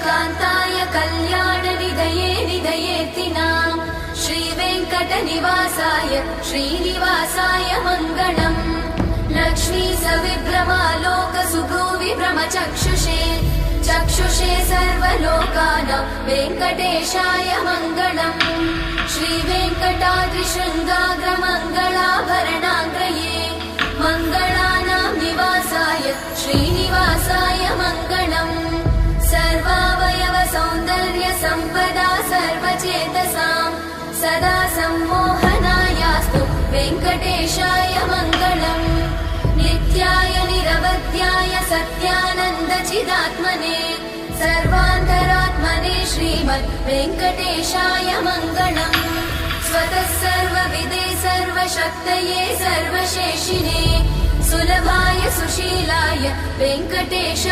कान्ताय कल्याणनिधये निधयेऽर्थिनाम् श्रीवेङ्कटनिवासाय श्रीनिवासाय मङ्गलम् लक्ष्मी सविभ्रमालोकसुभ्रूविभ्रमचक्षुषे चक्षुषे सर्वलोकानां वेङ्कटेशाय मङ्गलम् श्रीवेङ्कटाद्रिशृङ्गाग्रमङ्गलाभरणाग्रये मङ्गलानां निवासाय श्रीनिवासाय मङ्गलम् सर्वावयव सौन्दर्य सम्पदा सर्वचेतसां सदा सम्मोहनायास्तु वेङ्कटेशाय मङ्गलम् नित्याय निरवध्याय सत्यानन्दचिदात्मने सर्वान्तरात्मने श्रीमद् वेङ्कटेशाय मङ्गलम् स्वतः सर्वविदे सर्वशक्तये सर्वशेषिने सुलभाय सुशीलाय वेङ्कटेशाय